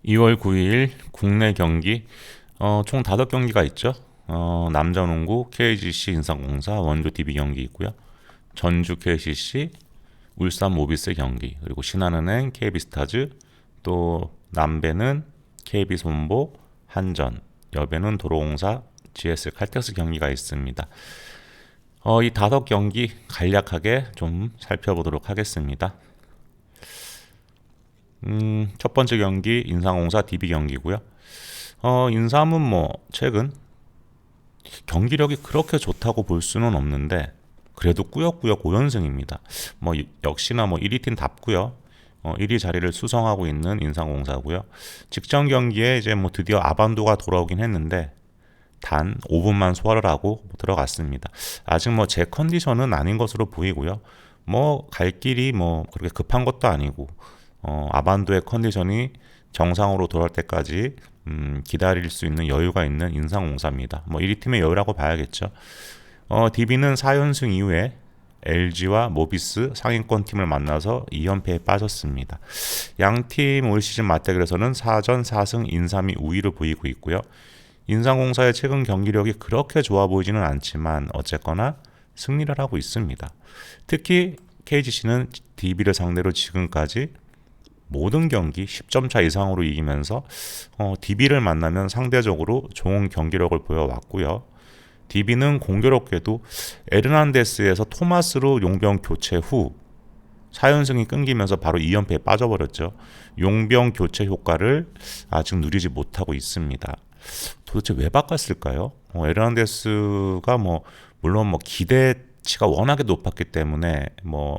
2월 9일 국내 경기 총 5경기가 있죠. 남자농구 KGC 인삼공사 원주 DB 경기 있고요. 전주 KCC 울산 모비스 경기, 그리고 신한은행 KB스타즈, 또 남배는 KB손보 한전, 여배는 도로공사 GS 칼텍스 경기가 있습니다. 이 5경기 간략하게 좀 살펴보도록 하겠습니다. 첫 번째 경기 인삼공사 DB 경기고요. 인삼은 뭐 최근 경기력이 그렇게 좋다고 볼 수는 없는데 그래도 꾸역꾸역 5연승입니다. 뭐 역시나 뭐 1위 팀답고요. 1위 자리를 수성하고 있는 인삼공사고요. 직전 경기에 이제 뭐 드디어 아반도가 돌아오긴 했는데 단 5분만 소화를 하고 들어갔습니다. 아직 뭐 제 컨디션은 아닌 것으로 보이고요. 뭐 갈 길이 뭐 그렇게 급한 것도 아니고 아반도의 컨디션이 정상으로 돌아올 때까지 기다릴 수 있는 여유가 있는 인삼공사입니다. 뭐 1위 팀의 여유라고 봐야겠죠. DB는 4연승 이후에 LG와 모비스 상위권 팀을 만나서 2연패에 빠졌습니다. 양팀 올 시즌 맞대결에서는 4전 4승 인삼이 우위를 보이고 있고요. 인삼공사의 최근 경기력이 그렇게 좋아 보이지는 않지만 어쨌거나 승리를 하고 있습니다. 특히 KGC는 DB를 상대로 지금까지 모든 경기 10점 차 이상으로 이기면서 DB를 만나면 상대적으로 좋은 경기력을 보여왔고요. DB는 공교롭게도 에르난데스에서 토마스로 용병 교체 후 4연승이 끊기면서 바로 2연패에 빠져버렸죠. 용병 교체 효과를 아직 누리지 못하고 있습니다. 도대체 왜 바꿨을까요? 에르난데스가 뭐 물론 뭐 기대치가 워낙에 높았기 때문에 뭐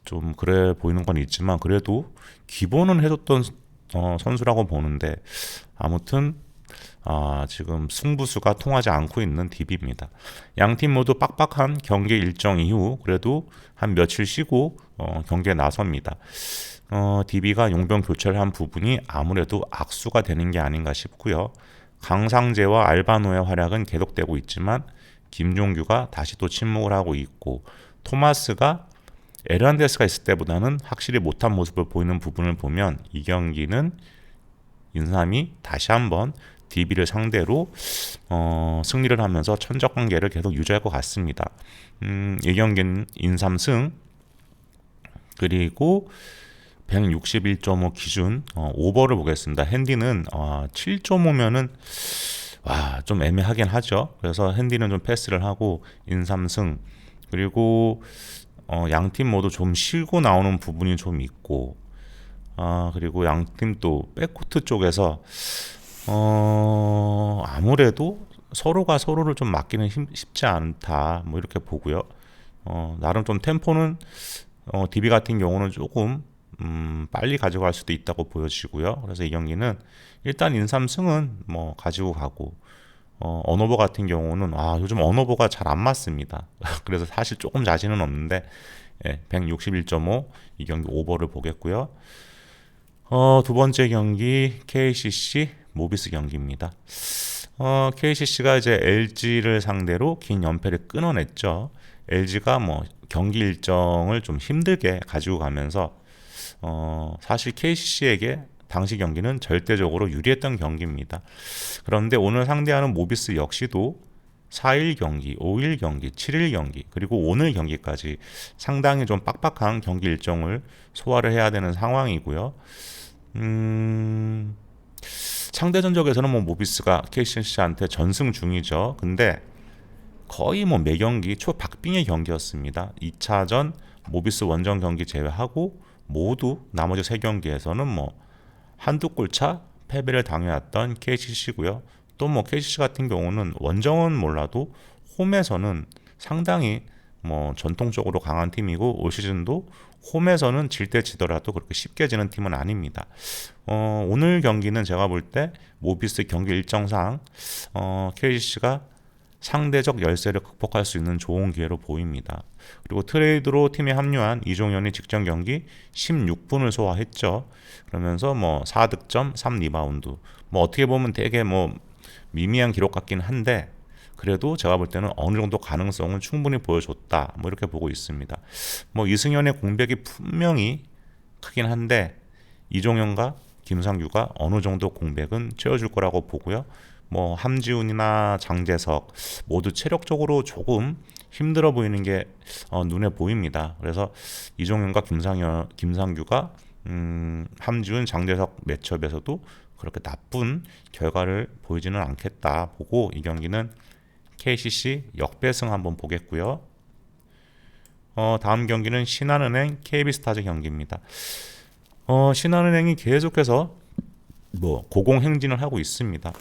좀 그래 보이는 건 있지만 그래도 기본은 해줬던 선수라고 보는데 아무튼 지금 승부수가 통하지 않고 있는 DB입니다. 양팀 모두 빡빡한 경기 일정 이후 그래도 한 며칠 쉬고 경기에 나섭니다. DB가 용병 교체를 한 부분이 아무래도 악수가 되는 게 아닌가 싶고요. 강상재와 알바노의 활약은 계속되고 있지만 김종규가 다시 또 침묵을 하고 있고 토마스가 에르난데스가 있을 때보다는 확실히 못한 모습을 보이는 부분을 보면 이 경기는 인삼이 다시 한번 DB를 상대로 승리를 하면서 천적 관계를 계속 유지할 것 같습니다. 이 경기는 인삼승, 그리고 161.5 기준 오버를 보겠습니다. 핸디는 7.5면은 좀 애매하긴 하죠. 그래서 핸디는 좀 패스를 하고 인삼승, 그리고 양팀 모두 좀 쉬고 나오는 부분이 좀 있고 그리고 양팀 또 백코트 쪽에서 아무래도 서로가 서로를 좀 막기는 쉽지 않다 뭐 이렇게 보고요. 나름 좀 템포는 DB 같은 경우는 조금 빨리 가져갈 수도 있다고 보여지고요. 그래서 이 경기는 일단 인삼승은 뭐 가지고 가고 언어버 같은 경우는 요즘 언어버가 잘 안 맞습니다. 그래서 사실 조금 자신은 없는데 161.5 이 경기 오버를 보겠고요. 두 번째 경기 KCC 모비스 경기입니다. KCC가 이제 LG를 상대로 긴 연패를 끊어냈죠. LG가 뭐 경기 일정을 좀 힘들게 가지고 가면서 사실 KCC에게 당시 경기는 절대적으로 유리했던 경기입니다. 그런데 오늘 상대하는 모비스 역시도 4일 경기, 5일 경기, 7일 경기, 그리고 오늘 경기까지 상당히 좀 빡빡한 경기 일정을 소화를 해야 되는 상황이고요. 상대 전적에서는 뭐 모비스가 KCC한테 전승 중이죠. 근데 거의 뭐 매 경기 초박빙의 경기였습니다. 2차전 모비스 원정 경기 제외하고 모두 나머지 3경기에서는 뭐 한두 골차 패배를 당해왔던 KCC고요. 또 뭐 KCC 같은 경우는 원정은 몰라도 홈에서는 상당히 뭐 전통적으로 강한 팀이고 올 시즌도 홈에서는 질 때 지더라도 그렇게 쉽게 지는 팀은 아닙니다. 오늘 경기는 제가 볼 때 모비스 경기 일정상 KCC가 상대적 열세를 극복할 수 있는 좋은 기회로 보입니다. 그리고 트레이드로 팀에 합류한 이종현이 직전 경기 16분을 소화했죠. 그러면서 뭐 4득점, 3리바운드. 뭐 어떻게 보면 되게 뭐 미미한 기록 같긴 한데 그래도 제가 볼 때는 어느 정도 가능성은 충분히 보여줬다. 뭐 이렇게 보고 있습니다. 뭐 이승현의 공백이 분명히 크긴 한데 이종현과 김상규가 어느 정도 공백은 채워줄 거라고 보고요. 뭐 함지훈이나 장재석 모두 체력적으로 조금 힘들어 보이는 게 눈에 보입니다. 그래서 이종현과 김상규가 함지훈, 장재석 매첩에서도 그렇게 나쁜 결과를 보이지는 않겠다 보고 이 경기는 KCC 역배승 한번 보겠고요. 다음 경기는 신한은행 KB스타즈 경기입니다. 신한은행이 계속해서 뭐 고공행진을 하고 있습니다.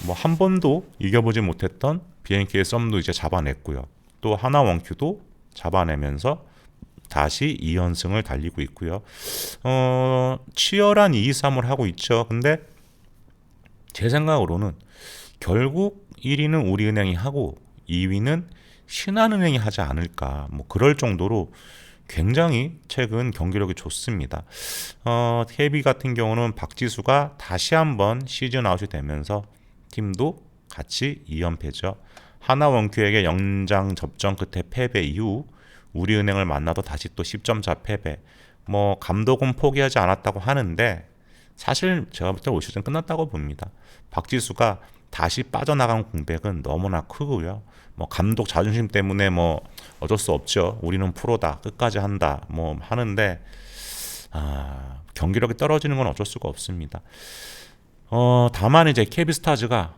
뭐 한 번도 이겨보지 못했던 BNK의 썸도 이제 잡아냈고요. 또 하나원큐도 잡아내면서 다시 2연승을 달리고 있고요. 치열한 2-3을 하고 있죠. 근데 제 생각으로는 결국 1위는 우리은행이 하고 2위는 신한은행이 하지 않을까. 뭐 그럴 정도로 굉장히 최근 경기력이 좋습니다. KB 같은 경우는 박지수가 다시 한번 시즌 아웃이 되면서 팀도 같이 2연패죠. 하나원큐에게 연장 접전 끝에 패배 이후 우리은행을 만나도 다시 또 10점 차 패배. 뭐 감독은 포기하지 않았다고 하는데 사실 제가 볼 때 올 시즌 끝났다고 봅니다. 박지수가 다시 빠져나간 공백은 너무나 크고요. 뭐 감독 자존심 때문에 뭐 어쩔 수 없죠. 우리는 프로다, 끝까지 한다, 뭐 하는데 경기력이 떨어지는 건 어쩔 수가 없습니다. 다만 이제 KB스타즈가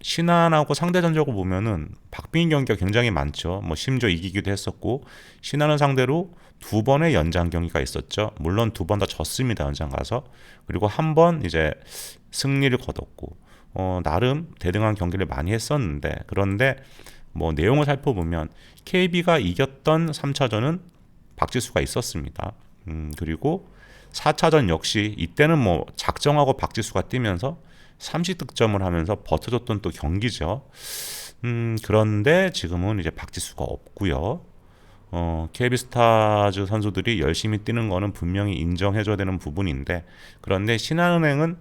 신한하고 상대 전적을 보면은 박빙 경기가 굉장히 많죠. 뭐 심지어 이기기도 했었고 신한을 상대로 2번의 연장 경기가 있었죠. 물론 2번 다 졌습니다. 연장 가서. 그리고 한 번 이제 승리를 거뒀고 나름 대등한 경기를 많이 했었는데 그런데 뭐 내용을 살펴보면 KB가 이겼던 3차전은 박지수가 있었습니다. 그리고 4차전 역시 이때는 뭐 작정하고 박지수가 뛰면서 30득점을 하면서 버텨줬던 또 경기죠. 그런데 지금은 이제 박지수가 없고요. KB스타즈 선수들이 열심히 뛰는 거는 분명히 인정해줘야 되는 부분인데 그런데 신한은행은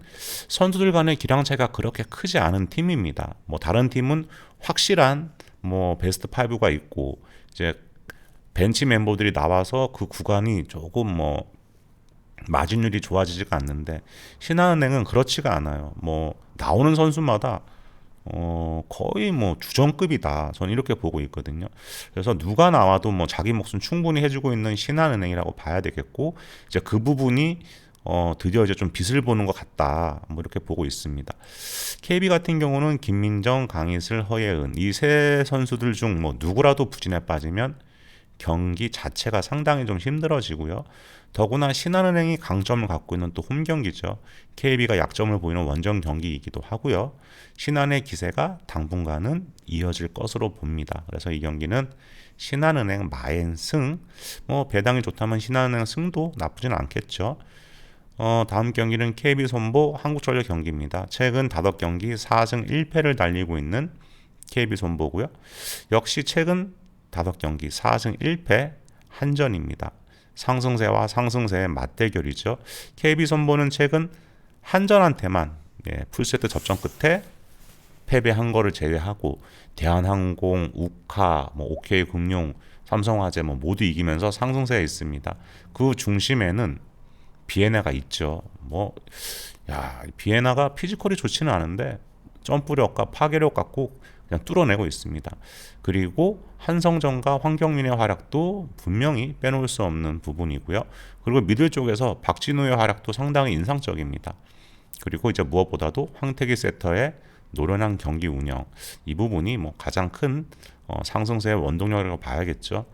선수들 간의 기량 차이가 그렇게 크지 않은 팀입니다. 뭐 다른 팀은 확실한 뭐 베스트 5가 있고 이제 벤치 멤버들이 나와서 그 구간이 조금 뭐 마진율이 좋아지지가 않는데 신한은행은 그렇지가 않아요. 뭐 나오는 선수마다 거의 뭐 주전급이다. 저는 이렇게 보고 있거든요. 그래서 누가 나와도 뭐 자기 몫은 충분히 해주고 있는 신한은행이라고 봐야 되겠고 이제 그 부분이 드디어 이제 좀 빛을 보는 것 같다. 뭐 이렇게 보고 있습니다. KB 같은 경우는 김민정, 강희슬, 허예은 이 세 선수들 중 뭐 누구라도 부진에 빠지면 경기 자체가 상당히 좀 힘들어지고요. 더구나 신한은행이 강점을 갖고 있는 또 홈 경기죠. KB가 약점을 보이는 원정 경기이기도 하고요. 신한의 기세가 당분간은 이어질 것으로 봅니다. 그래서 이 경기는 신한은행 마엔승, 뭐 배당이 좋다면 신한은행 승도 나쁘진 않겠죠. 다음 경기는 KB 손보 한국전력 경기입니다. 최근 5경기 4승 1패를 달리고 있는 KB 손보고요. 역시 최근 5경기 4승 1패 한전입니다. 상승세와 상승세의 맞대결이죠. KB 손보는 최근 한전한테만 풀세트 접전 끝에 패배한 거를 제외하고 대한항공, 우카, 뭐 OK금융, 삼성화재 뭐 모두 이기면서 상승세에 있습니다. 그 중심에는 비에나가 있죠. 비에나가 피지컬이 좋지는 않은데 점프력과 파괴력 갖고 그냥 뚫어내고 있습니다. 그리고 한성정과 황경민의 활약도 분명히 빼놓을 수 없는 부분이고요. 그리고 미들 쪽에서 박진우의 활약도 상당히 인상적입니다. 그리고 이제 무엇보다도 황태기 세터의 노련한 경기 운영 이 부분이 뭐 가장 큰 상승세의 원동력이라고 봐야겠죠.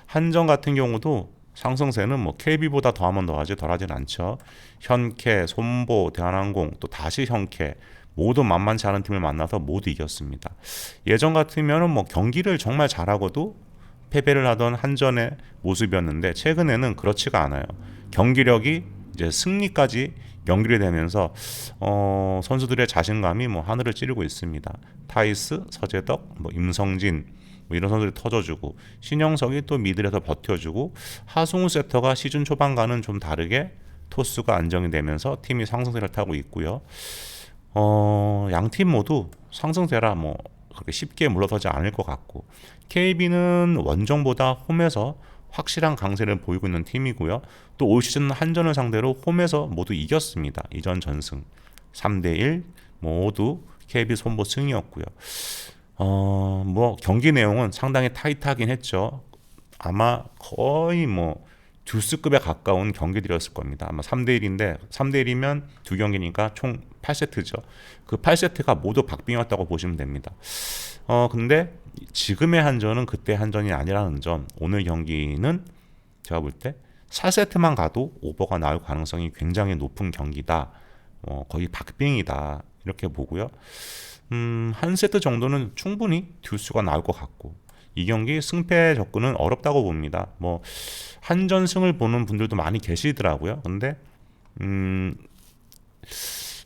한정 같은 경우도 상승세는 뭐 KB보다 더하면 더하지 덜하진 않죠. 현캐, 손보, 대한항공 또 다시 현캐 모두 만만치 않은 팀을 만나서 모두 이겼습니다. 예전 같으면은 뭐 경기를 정말 잘하고도 패배를 하던 한전의 모습이었는데 최근에는 그렇지가 않아요. 경기력이 이제 승리까지 연결이 되면서 선수들의 자신감이 뭐 하늘을 찌르고 있습니다. 타이스, 서재덕, 뭐 임성진 뭐 이런 선수들이 터져주고 신영석이 또 미들에서 버텨주고 하승우 세터가 시즌 초반과는 좀 다르게 토스가 안정이 되면서 팀이 상승세를 타고 있고요. 양팀 모두 상승세라 뭐 그렇게 쉽게 물러서지 않을 것 같고 KB는 원정보다 홈에서 확실한 강세를 보이고 있는 팀이고요. 또 올 시즌 한전을 상대로 홈에서 모두 이겼습니다. 이전 전승 3대1 모두 KB 손보 승이었고요. 뭐 경기 내용은 상당히 타이트하긴 했죠. 아마 거의 뭐 듀스급에 가까운 경기들이었을 겁니다. 아마 3대1인데 3대1이면 두 경기니까 총 8세트죠. 그 8세트가 모두 박빙이었다고 보시면 됩니다. 근데 지금의 한전은 그때 한전이 아니라는 점, 오늘 경기는 제가 볼 때 4세트만 가도 오버가 나올 가능성이 굉장히 높은 경기다. 거의 박빙이다. 이렇게 보고요. 한 세트 정도는 충분히 듀스가 나올 것 같고, 이 경기 승패 접근은 어렵다고 봅니다. 뭐 한전승을 보는 분들도 많이 계시더라고요. 근데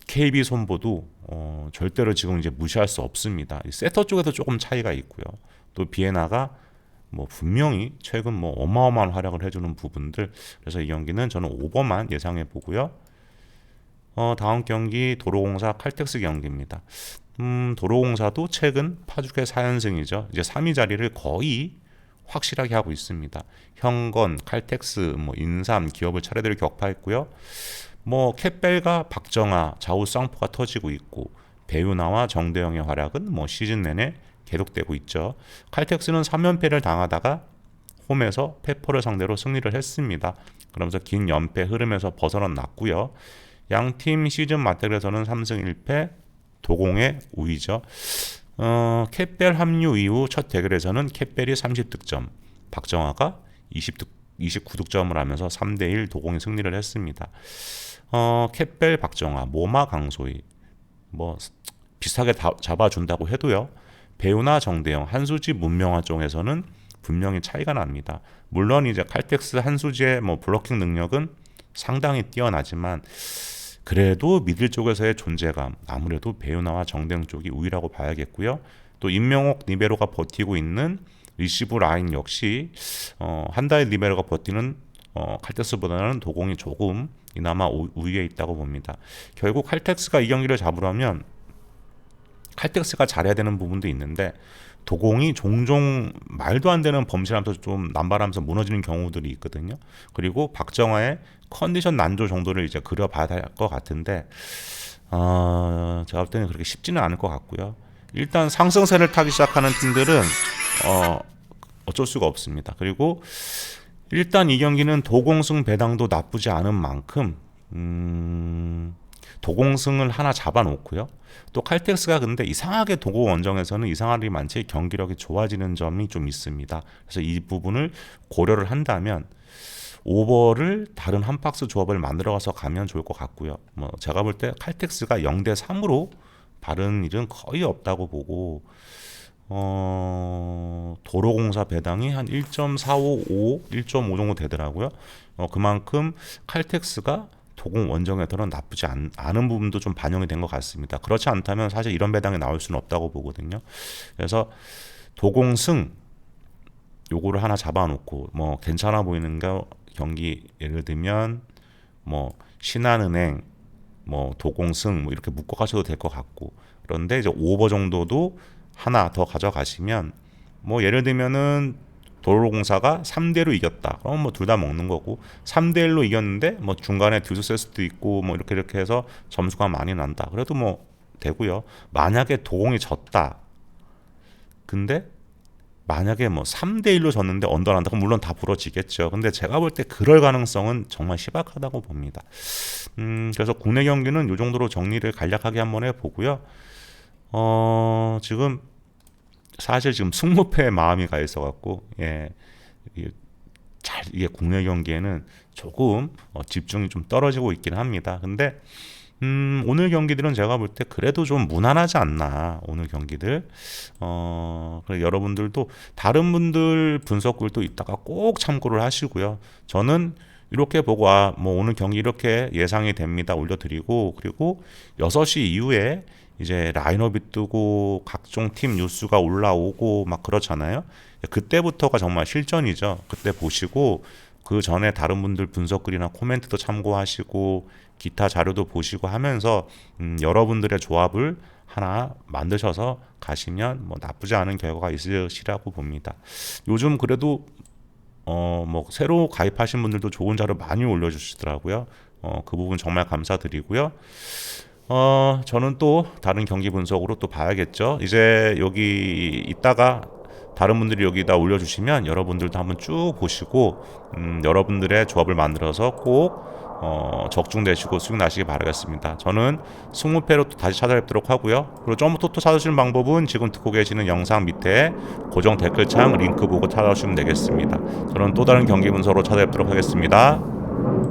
KB 손보도 절대로 지금 이제 무시할 수 없습니다. 세터 쪽에서 조금 차이가 있고요. 또 비에나가 뭐 분명히 최근 뭐 어마어마한 활약을 해주는 부분들. 그래서 이 경기는 저는 오버만 예상해 보고요. 다음 경기 도로공사 칼텍스 경기입니다. 도로공사도 최근 파주의 4연승이죠. 이제 3위 자리를 거의 확실하게 하고 있습니다. 현건, 칼텍스, 뭐 인삼 기업을 차례대로 격파했고요. 뭐 캣벨과 박정아, 좌우 쌍포가 터지고 있고, 배우나와 정대영의 활약은 뭐 시즌 내내 계속되고 있죠. 칼텍스는 3연패를 당하다가 홈에서 페퍼를 상대로 승리를 했습니다. 그러면서 긴 연패 흐름에서 벗어났고요. 양팀 시즌 맞대결에서는 3승 1패, 도공의 우위죠. 캣벨 합류 이후 첫 대결에서는 캣벨이 30득점, 박정아가 29득점을 하면서 3대1 도공이 승리를 했습니다. 캣벨 박정아, 모마 강소희 뭐 비슷하게 잡아준다고 해도요. 배우나 정대영, 한수지 문명화 쪽에서는 분명히 차이가 납니다. 물론 이제 칼텍스 한수지의 뭐 블로킹 능력은 상당히 뛰어나지만 그래도 미들 쪽에서의 존재감, 아무래도 배우나와 정대영 쪽이 우위라고 봐야겠고요. 또 임명옥 리베로가 버티고 있는 리시브 라인 역시 한다의 리베로가 버티는 칼텍스보다는 도공이 조금 이나마 우위에 있다고 봅니다. 결국 칼텍스가 이 경기를 잡으려면 칼텍스가 잘해야 되는 부분도 있는데 도공이 종종 말도 안 되는 범실하면서 좀 남발하면서 무너지는 경우들이 있거든요. 그리고 박정아의 컨디션 난조 정도를 이제 그려봐야 할 것 같은데 제가 볼 때는 그렇게 쉽지는 않을 것 같고요. 일단 상승세를 타기 시작하는 팀들은 어쩔 수가 없습니다. 그리고 일단 이 경기는 도공승 배당도 나쁘지 않은 만큼 도공승을 하나 잡아놓고요. 또 칼텍스가 근데 이상하게 도고 원정에서는 이상한 일이 많지 경기력이 좋아지는 점이 좀 있습니다. 그래서 이 부분을 고려를 한다면 오버를 다른 한 박스 조합을 만들어가서 가면 좋을 것 같고요. 뭐 제가 볼 때 칼텍스가 0대3으로 바른 일은 거의 없다고 보고 도로공사 배당이 한 1.455, 1.5 정도 되더라고요. 그만큼 칼텍스가 도공 원정에서는 나쁘지 않은 부분도 좀 반영이 된 것 같습니다. 그렇지 않다면 사실 이런 배당이 나올 수는 없다고 보거든요. 그래서 도공승 요거를 하나 잡아놓고 뭐 괜찮아 보이는 거 경기 예를 들면 뭐 신한은행 뭐 도공승 뭐 이렇게 묶어가셔도 될 것 같고, 그런데 이제 오버 정도도 하나 더 가져가시면 뭐 예를 들면은 도로공사가 3대1로 이겼다. 그럼 뭐 둘 다 먹는 거고, 3대1로 이겼는데 뭐 중간에 듀스 셀 수도 있고 뭐 이렇게 해서 점수가 많이 난다. 그래도 뭐 되고요. 만약에 도공이 졌다. 근데 만약에 뭐 3대1로 졌는데 언더란다. 그럼 물론 다 부러지겠죠. 근데 제가 볼 때 그럴 가능성은 정말 희박하다고 봅니다. 그래서 국내 경기는 이 정도로 정리를 간략하게 한번 해보고요. 지금 사실 지금 승무패에 마음이 가 있어갖고 이게 국내 경기에는 조금 집중이 좀 떨어지고 있긴 합니다. 근데 오늘 경기들은 제가 볼 때 그래도 좀 무난하지 않나, 오늘 경기들. 그래 여러분들도 다른 분들 분석글도 이따가 꼭 참고를 하시고요. 저는 이렇게 보고 뭐 오늘 경기 이렇게 예상이 됩니다 올려드리고, 그리고 6시 이후에 이제 라인업이 뜨고 각종 팀 뉴스가 올라오고 막 그렇잖아요. 그때부터가 정말 실전이죠. 그때 보시고 그 전에 다른 분들 분석글이나 코멘트도 참고하시고 기타 자료도 보시고 하면서 여러분들의 조합을 하나 만드셔서 가시면 뭐 나쁘지 않은 결과가 있으시라고 봅니다. 요즘 그래도 뭐 새로 가입하신 분들도 좋은 자료 많이 올려주시더라고요. 그 부분 정말 감사드리고요. 저는 또 다른 경기 분석으로 또 봐야겠죠. 이제 여기 있다가 다른 분들이 여기다 올려주시면 여러분들도 한번 쭉 보시고 여러분들의 조합을 만들어서 꼭 적중되시고 수익 나시기 바라겠습니다. 저는 20패로 또 다시 찾아뵙도록 하고요. 그리고 점토토 찾으시는 방법은 지금 듣고 계시는 영상 밑에 고정 댓글창 링크 보고 찾아오시면 되겠습니다. 저는 또 다른 경기 분석으로 찾아뵙도록 하겠습니다.